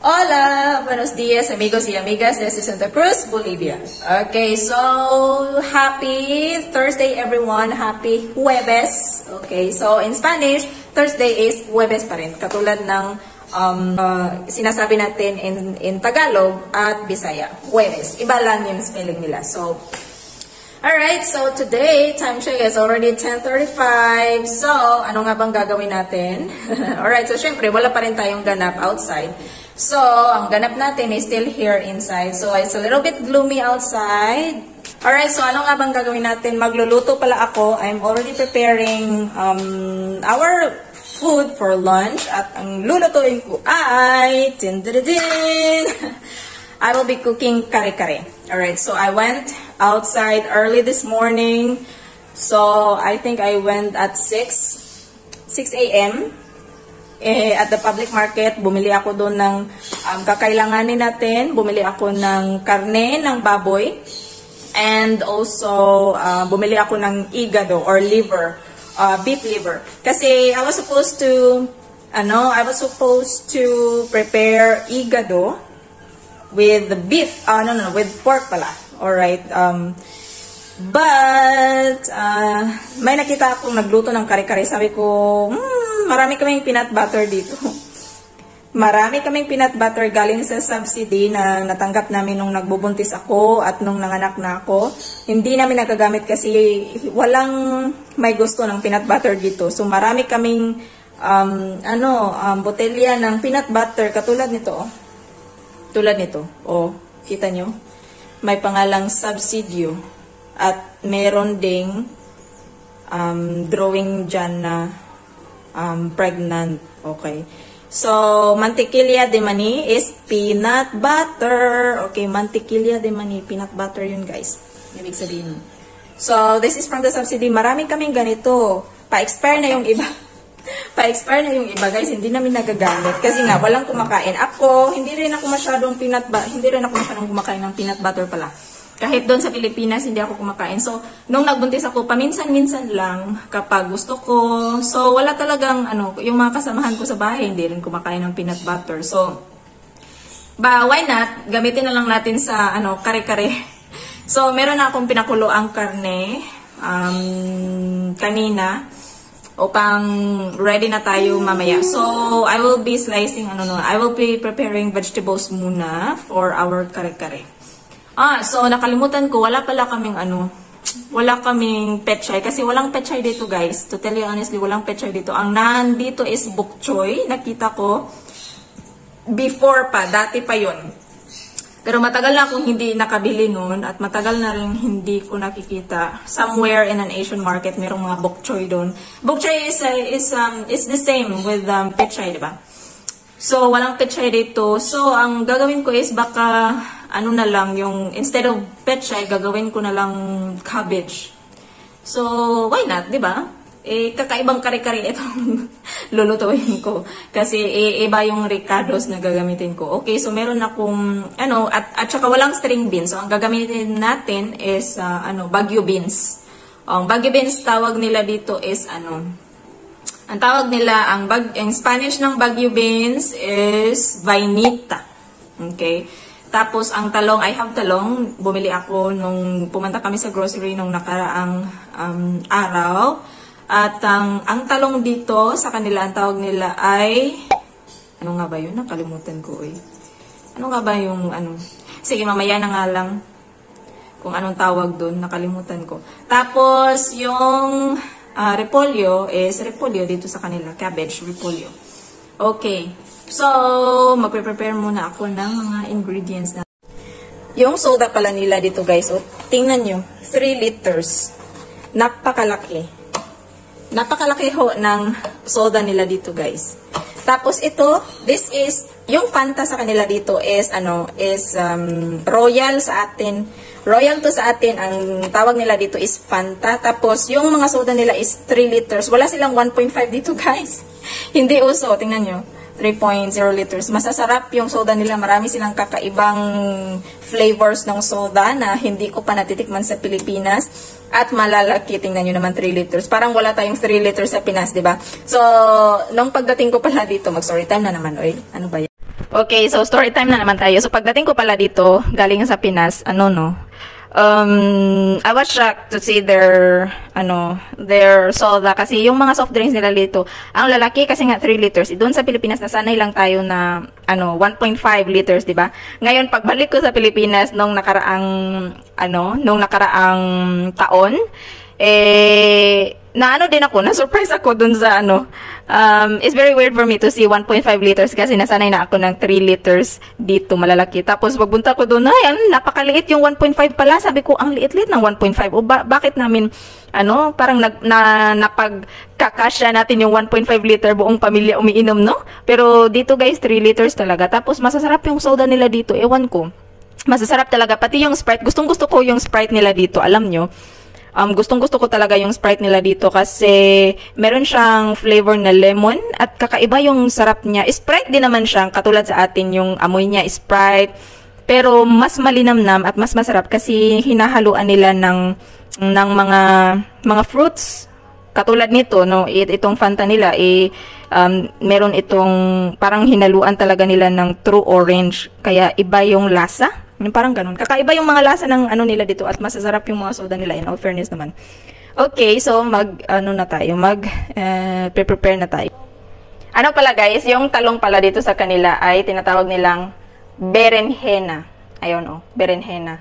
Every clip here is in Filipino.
Hola, buenos días amigos y amigas desde Santa Cruz, Bolivia. Okay, so happy Thursday everyone, happy Jueves. Okay, so in Spanish, Thursday is Jueves pa rin. Katulad ng sinasabi natin in Tagalog at Bisaya, Jueves. Iba lang yung spelling nila. So, alright, so today, time check is already 10:35. So, ano nga bang gagawin natin? Alright, so syempre, wala pa rin tayong ganap outside. So, ang ganap natin is still here inside. So, it's a little bit gloomy outside. Alright, so ano nga bang gagawin natin? Magluluto pala ako. I'm already preparing our food for lunch. At ang lulutuin ko ay... I will be cooking kare-kare. Alright, so I went outside early this morning. So, I think I went at 6 a.m. At the public market, bumili ako doon ng kakailanganin natin. Bumili ako ng karne ng baboy. And also, bumili ako ng igado or liver, beef liver. Kasi I was supposed to prepare igado with the beef, with pork pala. Alright, but, may nakita akong nagluto ng kare-kare. Sabi ko, marami kaming peanut butter dito. Marami kaming peanut butter galing sa subsidy na natanggap namin nung nagbubuntis ako at nung nanganak na ako. Hindi namin nagagamit kasi walang may gusto ng peanut butter dito. So, marami kaming, botelya ng peanut butter katulad nito, Tulad nito. Kita nyo? May pangalang subsidio. At meron ding drawing dyan na pregnant. Okay. So, mantequilla de maní is peanut butter. Okay, mantequilla de maní, peanut butter yun guys. Ibig sabihin. So, this is from the subsidy. Marami kaming ganito. Pa-expire na yung iba. Pa-expire na yung iba guys, hindi namin nagagamit kasi nga walang kumakain. Ako, hindi rin ako masyadong kumakain ng peanut butter pala. Kahit doon sa Pilipinas, hindi ako kumakain. So, nung nagbuntis ako, paminsan-minsan lang kapag gusto ko. So, wala talagang yung mga kasamahan ko sa bahay, hindi rin kumakain ng peanut butter. So, why not? Gamitin na lang natin sa kare-kare. So, meron na akong pinakulo ang karne kanina upang ready na tayo mamaya. So, I will be slicing, I will be preparing vegetables muna for our kare-kare. So, nakalimutan ko, wala kaming pechay. Kasi walang pechay dito, guys. To tell you honestly, walang pechay dito. Ang nandito is bok choy. Nakita ko before pa, dati pa yon. Pero matagal na akong hindi nakabili nun at matagal na rin hindi ko nakikita. Somewhere in an Asian market, merong mga bok choy doon. Bok choy is the same with pechay, diba? So, walang pechay dito. So, ang gagawin ko is baka na lang yung, instead of pechay, gagawin ko na lang cabbage. So, why not, diba? Kakaibang kare-kare itong lulutuin ko. Kasi, iba yung ricados na gagamitin ko. Okay, so meron akong, at saka walang string beans. So, ang gagamitin natin is, Baguio beans. Baguio beans, tawag nila dito is, ang tawag nila, ang Spanish ng Baguio beans is vainita. Okay? Tapos, ang talong, I have talong. Bumili ako nung pumunta kami sa grocery nung nakaraang araw. At ang talong dito, sa kanila, ang tawag nila ay, ano nga ba yun? Nakalimutan ko eh. Ano nga ba yung, Sige, mamaya na nga lang kung anong tawag doon. Nakalimutan ko. Tapos, yung repolyo is repolyo dito sa kanila. Cabbage, repolyo. Okay. So, magpe-prepare muna ako ng mga ingredients na. Yung soda pala nila dito guys. Tingnan nyo. 3 liters. Napakalaki. Napakalaki ho ng soda nila dito guys. Tapos ito, this is, yung Fanta sa kanila dito is, Royal sa atin. Royal to sa atin, ang tawag nila dito is Fanta. Tapos, yung mga soda nila is 3 liters. Wala silang 1.5 dito guys. Hindi uso, tingnan nyo. 3.0 liters. Masasarap yung soda nila. Marami silang kakaibang flavors ng soda na hindi ko pa natitikman sa Pilipinas. At malalaki. Tingnan nyo naman 3 liters. Parang wala tayong 3 liters sa Pinas, diba? So, nung pagdating ko pala dito, mag-story time na naman. Oy, ano ba yan? Okay, so story time na naman tayo. So pagdating ko pala dito, galing sa Pinas, I was shocked to see their soda kasi yung mga soft drinks nila dito, ang lalaki kasi nga 3 liters. Doon sa Pilipinas nasanay lang tayo na 1.5 liters, 'di ba? Ngayon pagbalik ko sa Pilipinas nung nakaraang taon, din ako, na-surprise ako dun sa it's very weird for me to see 1.5 liters kasi nasanay na ako ng 3 liters dito, malalaki. Tapos pagbunta ko doon, napakaliit yung 1.5 pala. Sabi ko, ang liit-liit ng 1.5. O bakit namin, parang napagkakasya natin yung 1.5 liter buong pamilya umiinom, no? Pero dito guys, 3 liters talaga. Tapos masasarap yung soda nila dito, ewan ko. Masasarap talaga. Pati yung Sprite, gustong-gusto ko yung Sprite nila dito, alam nyo. Gustong-gusto ko talaga yung Sprite nila dito kasi meron siyang flavor na lemon at kakaiba yung sarap niya. Sprite din naman siya, katulad sa atin yung amoy niya, Sprite. Pero mas malinamnam at mas masarap kasi hinahaluan nila ng mga fruits. Katulad nito, no, itong Fanta nila, meron itong parang hinaluan talaga nila ng true orange. Kaya iba yung lasa. Parang ganun. Kakaiba yung mga lasa ng nila dito at masasarap yung mga soda nila, in all fairness naman. Okay, so prepare na tayo. Ano pala guys, yung talong pala dito sa kanila ay tinatawag nilang berenjena. Ayun berenjena.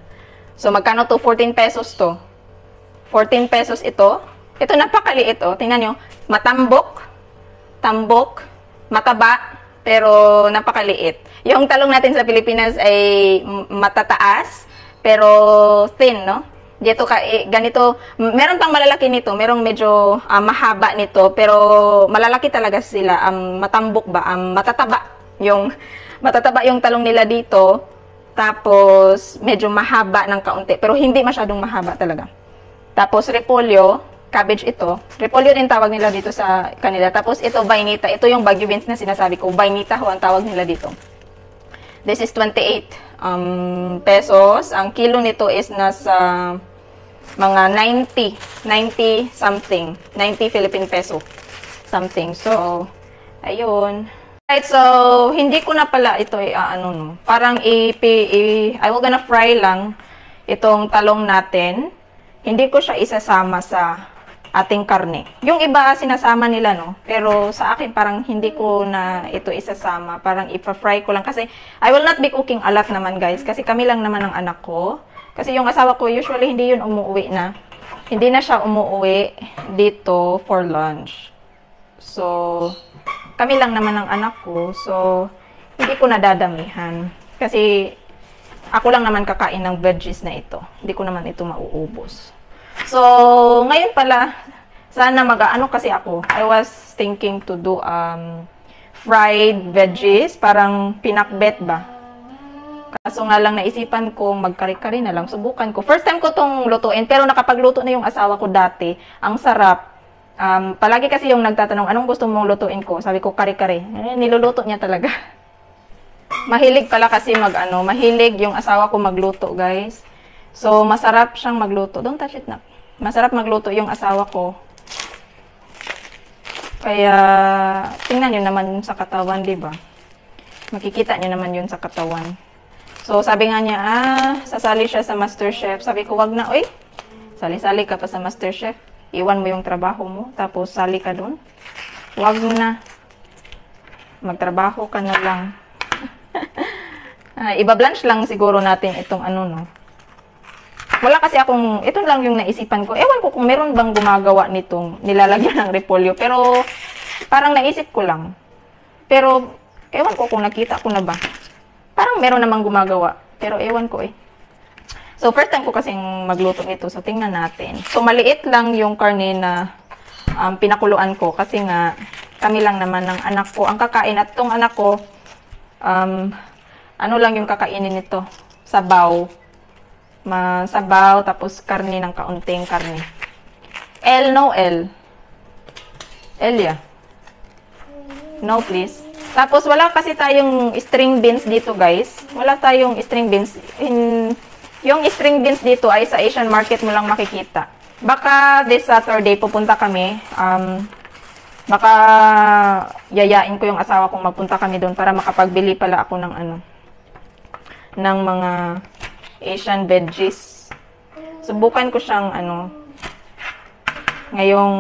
So magkano to? 14 pesos to. 14 pesos ito. Ito napakaliit tingnan nyo. Tambok, mataba, pero napakaliit. Yung talong natin sa Pilipinas ay matataas, pero thin, no? Dito ganito, meron pang malalaki nito, merong medyo mahaba nito, pero malalaki talaga sila, matambok ba, matataba yung talong nila dito, tapos medyo mahaba ng kaunti, pero hindi masyadong mahaba talaga. Tapos repolyo, cabbage ito. Repolyo din tawag nila dito sa kanila. Tapos ito, vainita. Ito yung Baguio beans na sinasabi ko. Vainita ho ang tawag nila dito. This is 28 pesos. Ang kilo nito is nasa mga 90 something. 90 Philippine peso something. So, ayun. Right, so, hindi ko na pala ito parang I will gonna fry lang itong talong natin. Hindi ko siya isasama sa ating karne. Yung iba sinasama nila, no? Pero sa akin parang hindi ko na ito isasama. Parang ipa-fry ko lang kasi I will not be cooking a lot naman, guys. Kasi kami lang naman ang anak ko. Kasi yung asawa ko usually hindi yun umuwi na. Hindi na siya umuwi dito for lunch. So, kami lang naman ang anak ko. So, hindi ko nadadamihan. Kasi ako lang naman kakain ng veggies na ito. Hindi ko naman ito mauubos. So, ngayon pala, sana kasi ako. I was thinking to do fried veggies, parang pinakbet ba. Kaso nga lang naisipan ko, magkari-kari na lang, subukan ko. First time ko tong lutuin, pero nakapagluto na yung asawa ko dati. Ang sarap. Palagi kasi yung nagtatanong, anong gusto mong lutuin ko? Sabi ko, kari-kari. Niluluto niya talaga. Mahilig pala kasi mahilig yung asawa ko magluto, guys. So, masarap siyang magluto. Don't touch it na. Masarap magluto yung asawa ko. Kaya, tingnan nyo naman sa katawan, diba? Makikita nyo naman yun sa katawan. So, sabi nga niya, sasali siya sa MasterChef. Sabi ko, wag na, oy. Sali-sali ka pa sa MasterChef. Iwan mo yung trabaho mo, tapos sali ka dun. Wag na. Magtrabaho ka na lang. Iba-blanch lang siguro natin itong Wala kasi akong, ito lang yung naisipan ko. Ewan ko kung meron bang gumagawa nitong nilalagyan ng repolyo. Pero, parang naisip ko lang. Pero, ewan ko kung nakita ko na ba. Parang meron namang gumagawa. Pero, ewan ko So, first time ko kasing magluto nito. So, tingnan natin. So, maliit lang yung karne na pinakuluan ko. Kasi nga, kami lang naman ng anak ko ang kakain. At tong anak ko, lang yung kakainin nito. Sabaw. Sabaw, tapos karne ng kaunting karne. No L. Elia. No, please. Tapos, wala kasi tayong string beans dito, guys. Wala tayong string beans. Yung string beans dito ay sa Asian market mo lang makikita. Baka this Saturday pupunta kami. Baka yayain ko yung asawa kong magpunta kami doon para makapagbili pala ako ng ng mga Asian veggies. Subukan ko siyang ngayong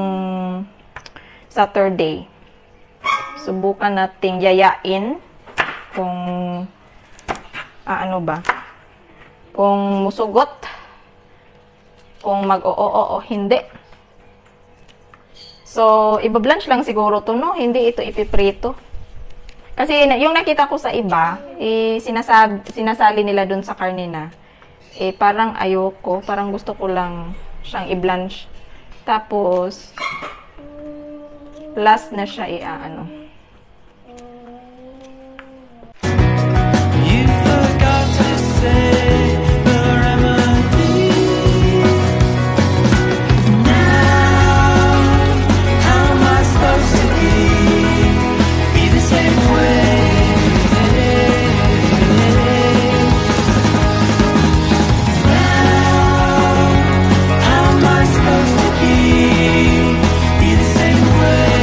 Saturday. Subukan nating yayain kung kung musugot, kung mag-oo o hindi. So, ibablanch lang siguro to, no? Hindi ito ipiprito. Kasi yung nakita ko sa iba, sinasali nila dun sa karne na, parang ayoko, parang gusto ko lang siyang i-blanch. Tapos, last na siya You forgot to say the remedy. Now, how am I supposed to be the same way? Now, how am I supposed to be the same way?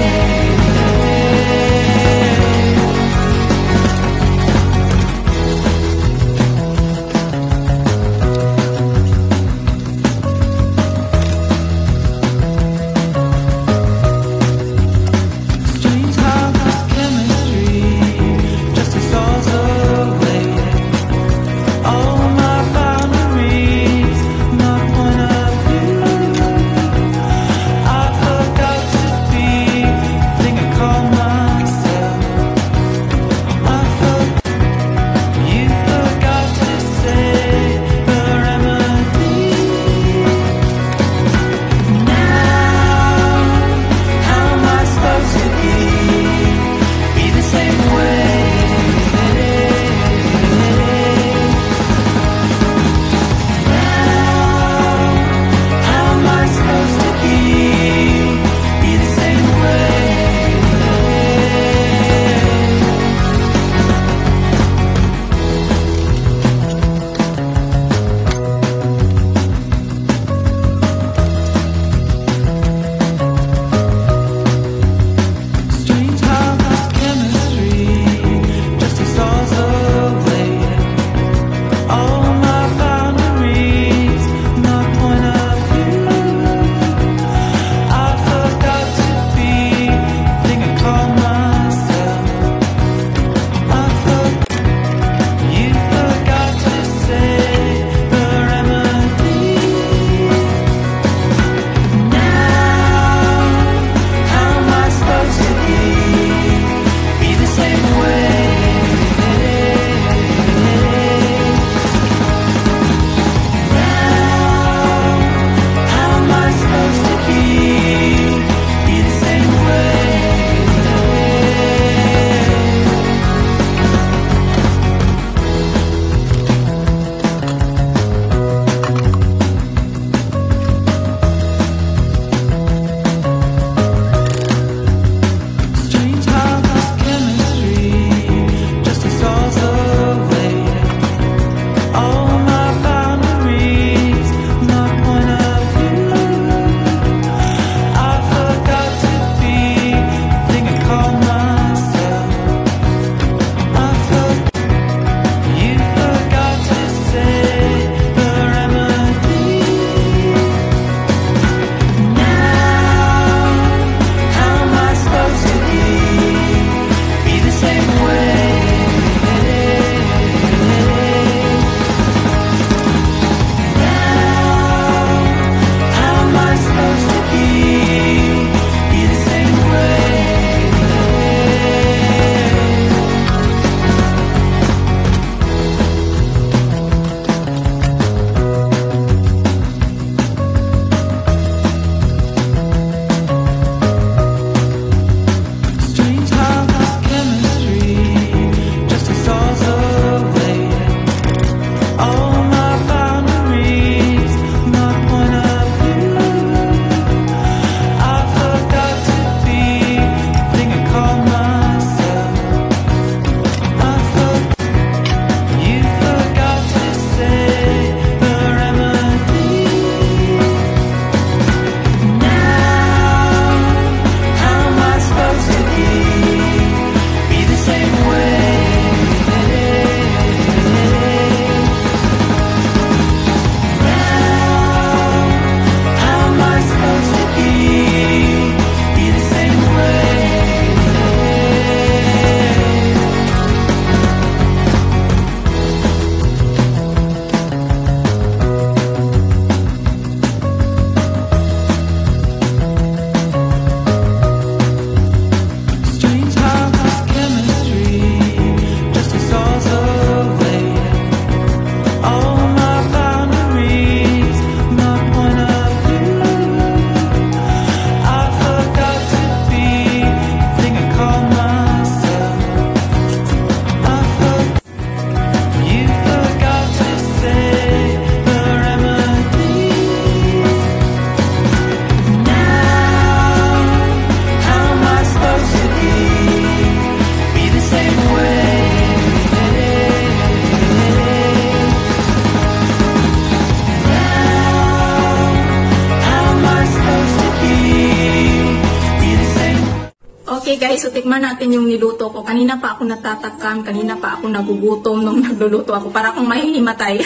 Okay guys, so tikman natin yung niluto ko. Kanina pa ako natatakam, kanina pa ako nagugutom nung nagluluto ako. Para akong mahihimatay.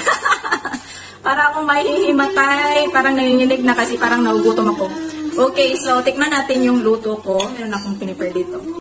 Para akong mahihimatay. Parang nanginginig na kasi parang nagugutom ako. Okay, so tikman natin yung luto ko. Meron akong piniper dito.